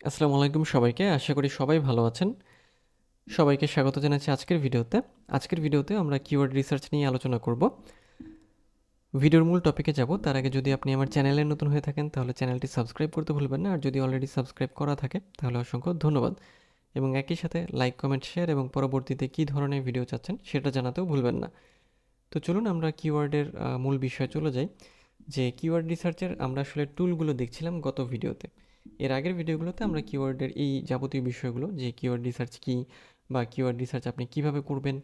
আসসালামু আলাইকুম সবাইকে। আশা করি সবাই ভালো আছেন। সবাইকে স্বাগত জানাচ্ছি আজকের ভিডিওতে। আজকের ভিডিওতে আমরা কিওয়ার্ড রিসার্চ নিয়ে আলোচনা করব। ভিডিওর মূল টপিকে যাব তার আগে যদি আপনি আমার চ্যানেলে নতুন হয়ে থাকেন তাহলে চ্যানেলটি সাবস্ক্রাইব করতে ভুলবেন না, আর যদি অলরেডি সাবস্ক্রাইব করা থাকে তাহলে অসংখ্য ধন্যবাদ। এবং একই সাথে লাইক, কমেন্ট, শেয়ার এবং পরবর্তীতে কী ধরনের ভিডিও চাচ্ছেন সেটা জানাতেও ভুলবেন না। তো চলুন আমরা কিওয়ার্ডের মূল বিষয়ে চলে যাই। যে কিওয়ার্ড রিসার্চের আমরা আসলে টুলগুলো দেখছিলাম গত ভিডিওতে। এর আগের ভিডিওগুলোতে আমরা কিওয়ার্ডের এই যাবতীয় বিষয়গুলো, যে কিওয়ার্ড রিসার্চ কী বা কিওয়ার্ড রিসার্চ আপনি কিভাবে করবেন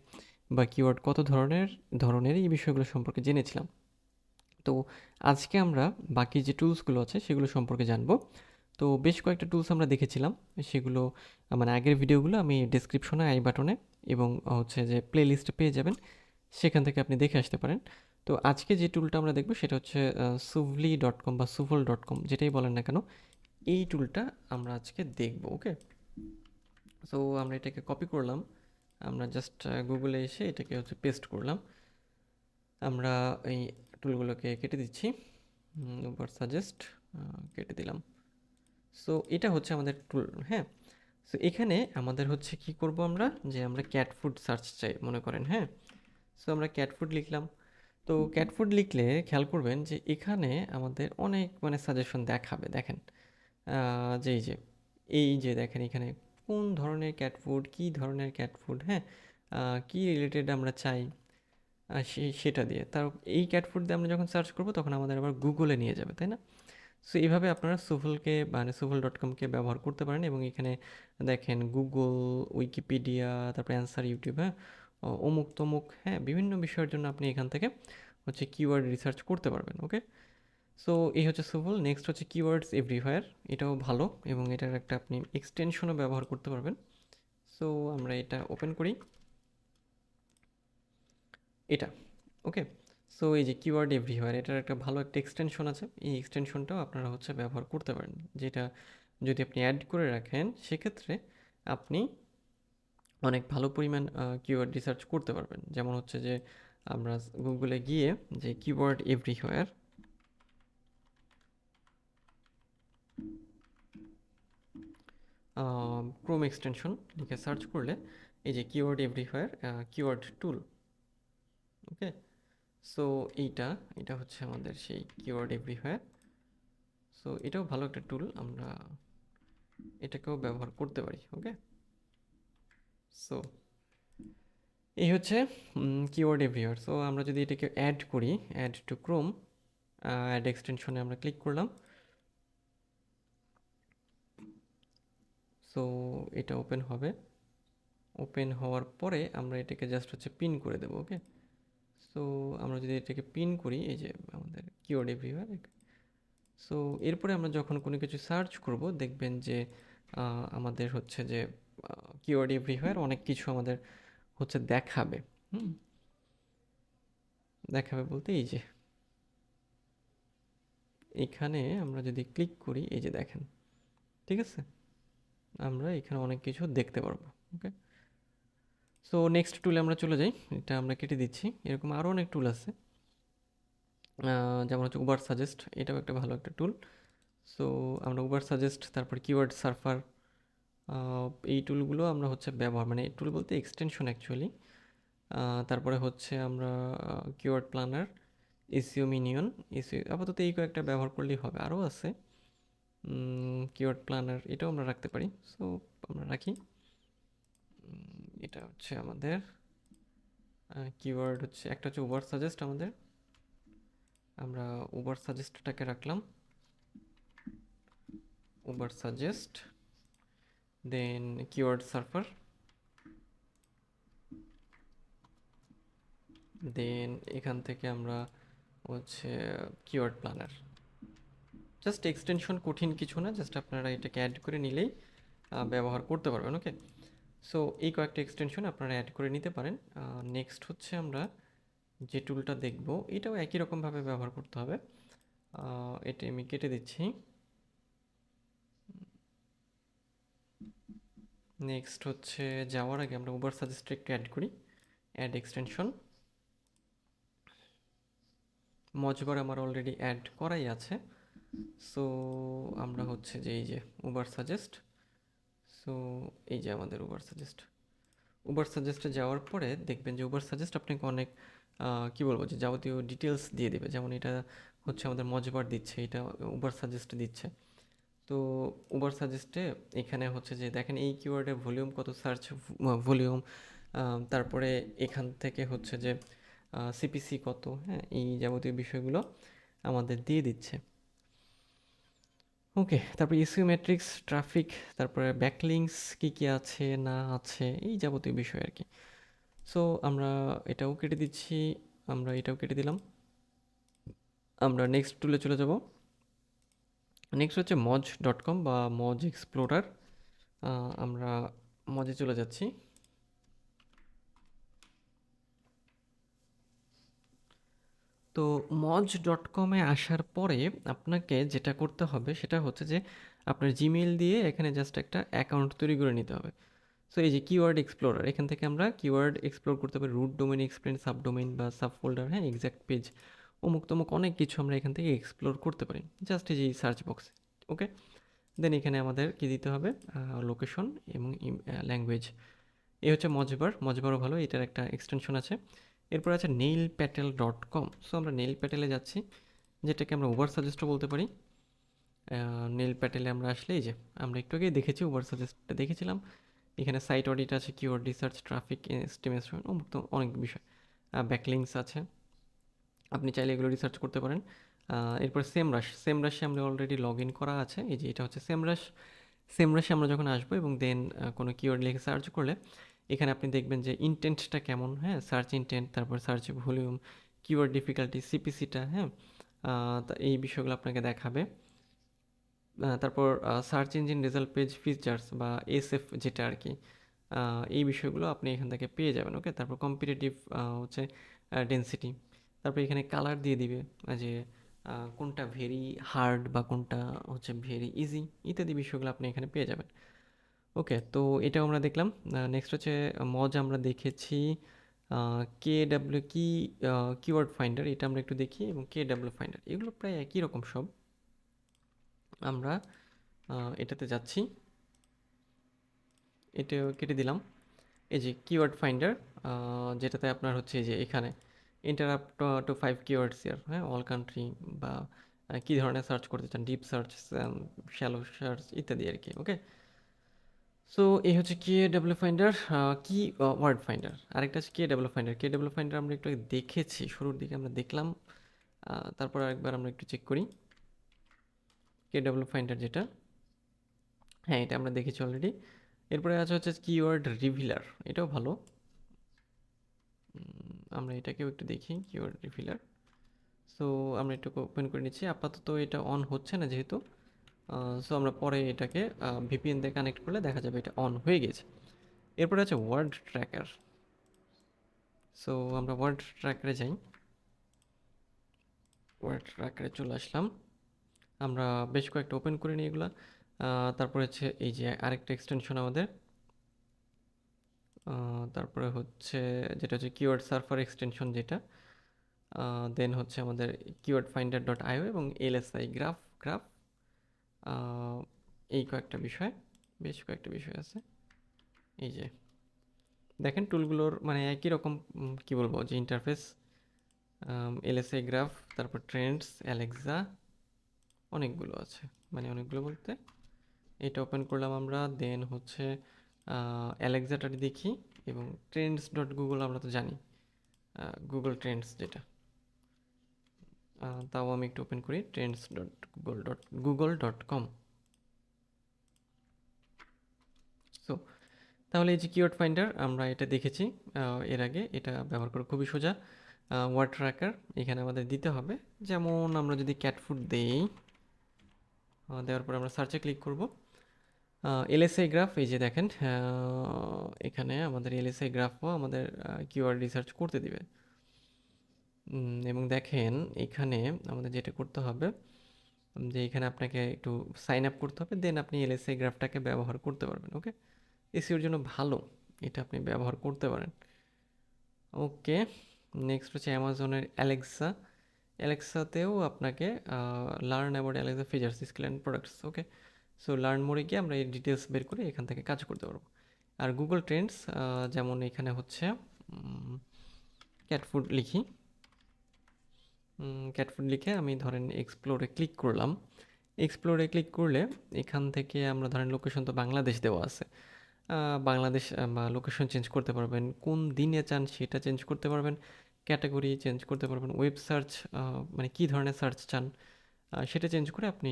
বা কিওয়ার্ড কত ধরনের এই বিষয়গুলো সম্পর্কে জেনেছিলাম। তো আজকে আমরা বাকি যে টুলসগুলো আছে সেগুলো সম্পর্কে জানবো। তো বেশ কয়েকটা টুলস আমরা দেখেছিলাম, সেগুলো মানে আগের ভিডিওগুলো আমি ডেসক্রিপশনে, আই বাটনে এবং হচ্ছে যে প্লে লিস্টে পেয়ে যাবেন, সেখান থেকে আপনি দেখে আসতে পারেন। তো আজকে যে টুলটা আমরা দেখব সেটা হচ্ছে suvli.com বা sufol.com, যেটাই বলেন না কেন, এই টুলটা আমরা আজকে দেখব। ওকে, সো আমরা এটাকে কপি করলাম, আমরা জাস্ট গুগলে এসে এটাকে হচ্ছে পেস্ট করলাম। আমরা এই টুলগুলোকে কেটে দিচ্ছি, ওভার সাজেস্ট কেটে দিলাম। সো এটা হচ্ছে আমাদের টুল। হ্যাঁ, সো এখানে আমাদের হচ্ছে কি করব আমরা, যে আমরা ক্যাট ফুড সার্চ চাই মনে করেন। হ্যাঁ, সো আমরা ক্যাট ফুড লিখলাম। তো ক্যাট ফুড লিখলে খেয়াল করবেন যে এখানে আমাদের অনেক মানে সাজেশন দেখাবে। দেখেন যে এই যে দেখেন এখানে কোন ধরনের ক্যাট ফুড, কী ধরনের ক্যাট ফুড, হ্যাঁ, কী রিলেটেড আমরা চাই, সেটা দিয়ে তার এই ক্যাট ফুড দিয়ে আমরা যখন সার্চ করবো তখন আমাদের আবার গুগলে নিয়ে যাবে, তাই না? সো এইভাবে আপনারা সুফলকে মানে sufol.com-কে ব্যবহার করতে পারেন। এবং এখানে দেখেন গুগল, উইকিপিডিয়া, তারপরে অ্যান্সার, ইউটিউব, হ্যাঁ, অমুক তমুক, হ্যাঁ, বিভিন্ন বিষয়ের জন্য আপনি এখান থেকে হচ্ছে কিওয়ার্ড রিসার্চ করতে পারবেন। ওকে, সো এই হচ্ছে সুফল। নেক্সট হচ্ছে কিওয়ার্ডস এভরিহোয়ার, এটাও ভালো এবং এটার একটা আপনি এক্সটেনশনও ব্যবহার করতে পারবেন। সো আমরা এটা ওপেন করি, এটা। ওকে, সো এই যে কিওয়ার্ড এভরিহোয়ার, এটার একটা ভালো একটা এক্সটেনশন আছে, এই এক্সটেনশনটাও আপনারা হচ্ছে ব্যবহার করতে পারেন, যেটা যদি আপনি অ্যাড করে রাখেন সেক্ষেত্রে আপনি অনেক ভালো পরিমাণ কিওয়ার্ড রিসার্চ করতে পারবেন। যেমন হচ্ছে যে আমরা গুগলে গিয়ে যে কিওয়ার্ড এভরিহোয়ার, ক্রোম এক্সটেনশন লিখে সার্চ করলে এই যে কিওয়ার্ড এভরিহোয়ার কিওয়ার্ড টুল। ওকে, সো এইটা এটা হচ্ছে আমাদের সেই কিওয়ার্ড এভরিহোয়ার। সো এটাও ভালো একটা টুল, আমরা এটাকেও ব্যবহার করতে পারি। ওকে, সো এই হচ্ছে কিওয়ার্ড এভরিহোয়ার। সো আমরা যদি এটাকে অ্যাড করি, অ্যাড টু ক্রোম, অ্যাড এক্সটেনশনে আমরা ক্লিক করলাম। সো এটা ওপেন হবে, ওপেন হওয়ার পরে আমরা এটাকে জাস্ট হচ্ছে পিন করে দেবো। ওকে, সো আমরা যদি এটাকে পিন করি, এই যে আমাদের কিওয়ার্ড এভরিহোয়ার। সো এরপরে আমরা যখন কোনো কিছু সার্চ করব দেখবেন যে আমাদের হচ্ছে যে কিওয়ার্ড এভরিহোয়ার অনেক কিছু আমাদের হচ্ছে দেখাবে। দেখাবে বলতে এই যে এখানে আমরা যদি ক্লিক করি, এই যে দেখেন, ঠিক আছে, আমরা এখানে অনেক কিছু দেখতে পারবো। ওকে, সো নেক্সট টুলে আমরা চলে যাই, এটা আমরা কেটে দিচ্ছি। এরকম আরও অনেক টুল আছে, যেমন হচ্ছে উবার সাজেস্ট, এটাও একটা ভালো একটা টুল। সো আমরা উবার সাজেস্ট, তারপর কিওয়ার্ড সার্ফার, এই টুলগুলো আমরা হচ্ছে ব্যবহার, মানে টুল বলতে এক্সটেনশন অ্যাকচুয়ালি। তারপরে হচ্ছে আমরা keyword planner, SEO Minion, SEO আপাতত এই কয়েকটা ব্যবহার করলেই হবে। আরও আছে কিওয়ার্ড প্ল্যানার, এটাও আমরা রাখতে পারি। সো আমরা রাখি, এটা হচ্ছে আমাদের কিওয়ার্ড হচ্ছে একটা হচ্ছে উবার সাজেস্ট আমাদের, আমরা উবার সাজেস্টটাকে রাখলাম, উবার সাজেস্ট, দেন কিওয়ার্ড সার্ফার, দেন এখান থেকে আমরা হচ্ছে কিওয়ার্ড প্ল্যানার। জাস্ট এক্সটেনশন, কঠিন কিছু না, জাস্ট আপনারা এটাকে অ্যাড করে নিলেই ব্যবহার করতে পারবেন। ওকে, সো এই কয়েকটা এক্সটেনশন আপনারা অ্যাড করে নিতে পারেন। নেক্সট হচ্ছে আমরা যে টুলটা দেখব এটাও একই রকমভাবে ব্যবহার করতে হবে। এটা আমি কেটে দিচ্ছি। নেক্সট হচ্ছে যাওয়ার আগে আমরা উবার সাজেস্টে একটু অ্যাড করি, অ্যাড এক্সটেনশন। মজগর আমার অলরেডি অ্যাড করাই আছে। সো আমরা হচ্ছে যে এই যে উবার সাজেস্ট, সো এই যে আমাদের উবার সাজেস্টে যাওয়ার পরে দেখবেন যে উবার সাজেস্ট আপনাকে অনেক কী বলবো যে যাবতীয় ডিটেলস দিয়ে দেবে, যেমন এটা হচ্ছে আমাদের মজবার দিচ্ছে, এটা উবার সাজেস্ট দিচ্ছে। তো উবার সাজেস্টে এখানে হচ্ছে যে দেখেন এই কিওয়ার্ডের ভলিউম কত, সার্চ ভলিউম, তারপরে এখান থেকে হচ্ছে যে সিপিসি কত, হ্যাঁ, এই যাবতীয় বিষয়গুলো আমাদের দিয়ে দিচ্ছে। ওকে, তারপরে ইসিও ম্যাট্রিক্স, ট্রাফিক, তারপরে ব্যাকলিংস কী কী আছে না আছে, এই যাবতীয় বিষয় আর কি। সো আমরা এটাও কেটে দিচ্ছি, আমরা এটাও কেটে দিলাম। আমরা নেক্সট টুলে চলে যাব। নেক্সট হচ্ছে moj.com বা মজ এক্সপ্লোরার। আমরা মজে চলে যাচ্ছি। তো moj.com-এ আসার পরে আপনাকে যেটা করতে হবে সেটা হচ্ছে যে আপনার জিমেইল দিয়ে এখানে জাস্ট একটা অ্যাকাউন্ট তৈরি করে নিতে হবে। সো এই যে কিওয়ার্ড এক্সপ্লোরার, এখান থেকে আমরা কিওয়ার্ড এক্সপ্লোর করতে পারি, রুট ডোমেইন এক্সপ্লেন, সাবডোমেইন বা সাব ফোল্ডার, হ্যাঁ, এক্স্যাক্ট পেজ, অমুক তমুক অনেক কিছু আমরা এখান থেকে এক্সপ্লোর করতে পারি জাস্ট এই যে সার্চ বক্সে। ওকে, দেন এখানে আমাদের কি দিতে হবে, লোকেশন এবং ল্যাঙ্গুয়েজ। এই হচ্ছে মজবারও ভালো, এটার একটা এক্সটেনশন আছে। এরপর আছে nailpatel.com। সো আমরা নেইল প্যাটেলে যাচ্ছি, যেটাকে আমরা উবার সাজেস্টও বলতে পারি। নেইল প্যাটেলে আমরা আসলে এই যে আমরা একটু আগেই দেখেছি, উবার সাজেস্টটা দেখেছিলাম। এখানে সাইট অডিট আছে, কিওয়ার্ড রিসার্চ, ট্রাফিক এস্টিমেশন, অনেক বিষয়, ব্যাকলিংস আছে, আপনি চাইলে এগুলো রিসার্চ করতে পারেন। এরপর সেমরাশে আমরা অলরেডি লগ ইন করা আছে, এই যে এটা হচ্ছে সেমরাশে আমরা যখন আসবো এবং দেন কোনো কিওয়ার্ড লিখে সার্চ করলে এখানে আপনি দেখবেন যে ইন্টেন্টটা কেমন, হ্যাঁ, সার্চ ইন্টেন্ট, তারপর সার্চ ভলিউম, কিওয়ার্ড ডিফিকাল্টি, সিপিসিটা, হ্যাঁ, এই বিষয়গুলো আপনাকে দেখাবে। তারপর search engine result page features বা এসএফ যেটা আর কি, এই বিষয়গুলো আপনি এখান থেকে পেয়ে যাবেন। ওকে, তারপর কম্পিটিটিভ হচ্ছে ডেন্সিটি, তারপর এখানে কালার দিয়ে দিবে যে কোনটা ভেরি হার্ড বা কোনটা হচ্ছে ভেরি ইজি, ইত্যাদি বিষয়গুলো আপনি এখানে পেয়ে যাবেন। ওকে, তো এটাও আমরা দেখলাম। নেক্সট হচ্ছে মজ আমরা দেখেছি। কে ডাব্লিউ কি কিওয়ার্ড ফাইন্ডার, এটা আমরা একটু দেখি, এবং কে ডাব্লিউ ফাইন্ডার, এগুলো প্রায় একই রকম সব। আমরা এটাতে যাচ্ছি, এটাও কেটে দিলাম। এই যে কিওয়ার্ড ফাইন্ডার, যেটাতে আপনার হচ্ছে যে এখানে ইন্টারাপ্ট টু 5 কিওয়ার্ডস ইয়ার, হ্যাঁ, অল কান্ট্রি, বা কী ধরনের সার্চ করতে চান, ডিপ সার্চ, শ্যালো সার্চ ইত্যাদি আর কি। ওকে, সো এই হচ্ছে কে ডাব্লিউ ফাইন্ডার। কি ওয়ার্ড ফাইন্ডার, আরেকটা হচ্ছে কে ডাব্লিউ ফাইন্ডার আমরা একটু আগে দেখেছি, শুরুর দিকে আমরা দেখলাম। তারপর আরেকবার আমরা একটু চেক করি কে ডাব্লিউ ফাইন্ডার যেটা, হ্যাঁ, এটা আমরা দেখেছি অলরেডি। এরপরে আছে হচ্ছে কিওয়ার্ড রিভিলার, এটাও ভালো। আমরা এটাকেও একটু দেখি, কিওয়ার্ড রিভিলার। সো আমরা একটু ওপেন করে নিচ্ছি, আপাতত এটা অন হচ্ছে না যেহেতু। সো আমরা পরে এটাকে ভিপিএন দিয়ে কানেক্ট করলে দেখা যাবে এটা অন হয়ে গেছে। এরপরে আছে ওয়ার্ড ট্র্যাকার। সো আমরা ওয়ার্ড ট্র্যাকারে যাই, ওয়ার্ড ট্র্যাকারে চলে আসলাম। আমরা বেশ কয়েকটা ওপেন করে নিই এগুলা। তারপরে হচ্ছে এই যে আরেকটা এক্সটেনশন আমাদের, তারপরে হচ্ছে যেটা হচ্ছে কিওয়ার্ড সার্ফার এক্সটেনশন যেটা, দেন হচ্ছে আমাদের কিওয়ার্ড ফাইন্ডার ডট আইও এবং এলএসআই গ্রাফ, এই কয়েকটা বিষয়, বেশ কয়েকটা বিষয় আছে। এই যে দেখেন টুলগুলোর মানে একই রকম, কি বলবো যে ইন্টারফেস, এলএসআই গ্রাফ, তারপর ট্রেন্ডস, অ্যালেক্সা, অনেকগুলো আছে, মানে অনেকগুলো বলতে এটা ওপেন করলাম আমরা, দেন হচ্ছে অ্যালেক্সাটা দেখি, এবং ট্রেন্ডস ডট গুগল আমরা তো জানি, গুগল ট্রেন্ডস যেটা, তাও আমি একটু ওপেন করি, ট্রেন্ডস গুগল.কম। সো তাহলে এই যে কিওয়ার্ড ফাইন্ডার আমরা এটা দেখেছি এর আগে, এটা ব্যবহার করে খুবই সোজা। ওয়ার্ড ট্র্যাকার এখানে আমাদের দিতে হবে, যেমন আমরা যদি ক্যাট ফুড দেই, দেওয়ার পর আমরা সার্চে ক্লিক করব। এলএসআই গ্রাফ, এই যে দেখেন এখানে আমাদের এলএসআই গ্রাফও আমাদের কিওয়ার্ড রিসার্চ করতে দিবে। এবং দেখেন এখানে আমাদের যেটা করতে হবে যে এখানে আপনাকে একটু সাইন আপ করতে হবে, দেন আপনি এলএসআই গ্রাফটাকে ব্যবহার করতে পারবেন। ওকে, এসইওর জন্য ভালো, এটা আপনি ব্যবহার করতে পারেন। ওকে, নেক্সট হচ্ছে অ্যামাজনের অ্যালেক্সাতেও আপনাকে learn about Alexa features, skill and products. Okay, so learn মোডে গিয়ে আমরা এই ডিটেলস বের করে এখান থেকে কাজ করতে পারবো। আর গুগল ট্রেন্ডস যেমন এখানে হচ্ছে ক্যাট ফুড লিখি, ক্যাট ফুড লিখে আমি ধরেন এক্সপ্লোরে ক্লিক করলাম। এক্সপ্লোরে ক্লিক করলে এখান থেকে আমরা ধরেন লোকেশন তো বাংলাদেশ দেওয়া আছে, বাংলাদেশ বা লোকেশন চেঞ্জ করতে পারবেন, কোন দিনে চান সেটা চেঞ্জ করতে পারবেন, ক্যাটাগরি চেঞ্জ করতে পারবেন, ওয়েব সার্চ মানে কী ধরনের সার্চ চান সেটা চেঞ্জ করে আপনি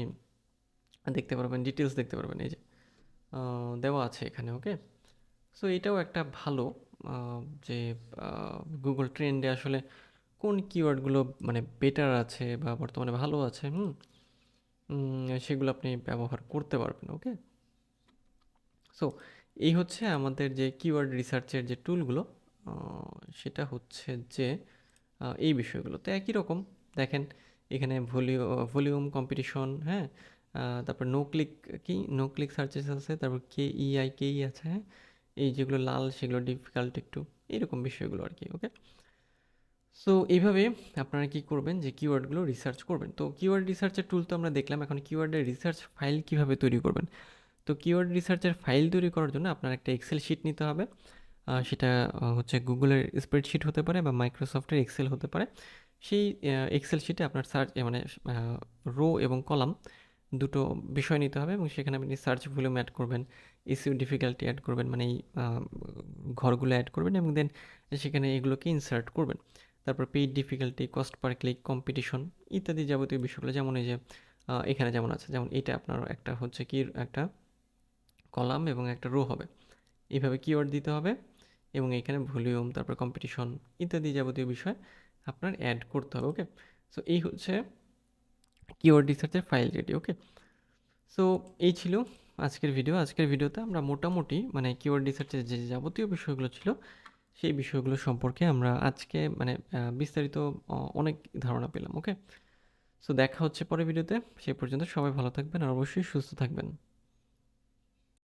দেখতে পারবেন, ডিটেলস দেখতে পারবেন, এই যে দেওয়া আছে এখানে। ওকে, সো এটাও একটা ভালো যে গুগল ট্রেন্ডে আসলে কোন কিওয়ার্ডগুলো মানে বেটার আছে বা বর্তমানে ভালো আছে, সেগুলো আপনি ব্যবহার করতে পারবেন। ওকে, সো এই হচ্ছে আমাদের যে কিওয়ার্ড রিসার্চের যে টুলগুলো, সেটা হচ্ছে যে এই বিষয়গুলো তো একই রকম। দেখেন এখানে ভলিউম কম্পিটিশন, হ্যাঁ, তারপর নো ক্লিক সার্চেস আছে, তারপর কেই আছে, হ্যাঁ, এই যেগুলো লাল সেগুলো ডিফিকাল্ট একটু, এরকম বিষয়গুলো আর কি। ওকে, সো এইভাবে আপনারা কি করবেন যে কিওয়ার্ডগুলো রিসার্চ করবেন। তো কিওয়ার্ড রিসার্চের টুল তো আমরা দেখলাম, এখন কিওয়ার্ডের রিসার্চ ফাইল কিভাবে তৈরি করবেন। তো কিওয়ার্ড রিসার্চের ফাইল তৈরি করার জন্য আপনার একটা এক্সেল শিট নিতে হবে। সেটা হচ্ছে গুগলের স্প্রেডশিট হতে পারে বা মাইক্রোসফটের এক্সেল হতে পারে। সেই এক্সেল শিটে আপনার সার্চ মানে রো এবং কলাম দুটো বিষয় নিতে হবে এবং সেখানে আপনি সার্চ ভলিউম অ্যাড করবেন, এসইও ডিফিকাল্টি অ্যাড করবেন, মানে এই ঘরগুলো অ্যাড করবেন এবং দেন সেখানে এগুলোকে ইনসার্ট করবেন। তারপর paid difficulty, cost per click, competition ইত্যাদি যাবতীয় বিষয়গুলো, যেমন এই যে এখানে যেমন আছে, যেমন এটা আপনার একটা হচ্ছে কি একটা কলাম এবং একটা রো হবে, এইভাবে কিওয়ার্ড দিতে হবে এবং এখানে ভলিউম, তারপর কম্পিটিশন ইত্যাদি যাবতীয় বিষয় আপনার অ্যাড করতে হবে। ওকে, সো এই হচ্ছে কিওয়ার্ড রিসার্চের ফাইল রেডি। ওকে, সো এই ছিল আজকের ভিডিও। আজকের ভিডিওতে আমরা মোটামুটি মানে কিওয়ার্ড রিসার্চের যে যাবতীয় বিষয়গুলো ছিল সেই বিষয়গুলো সম্পর্কে আমরা আজকে মানে বিস্তারিত অনেক ধারণা পেলাম। ওকে, সো দেখা হচ্ছে পরের ভিডিওতে, সেই পর্যন্ত সবাই ভালো থাকবেন আর অবশ্যই সুস্থ থাকবেন।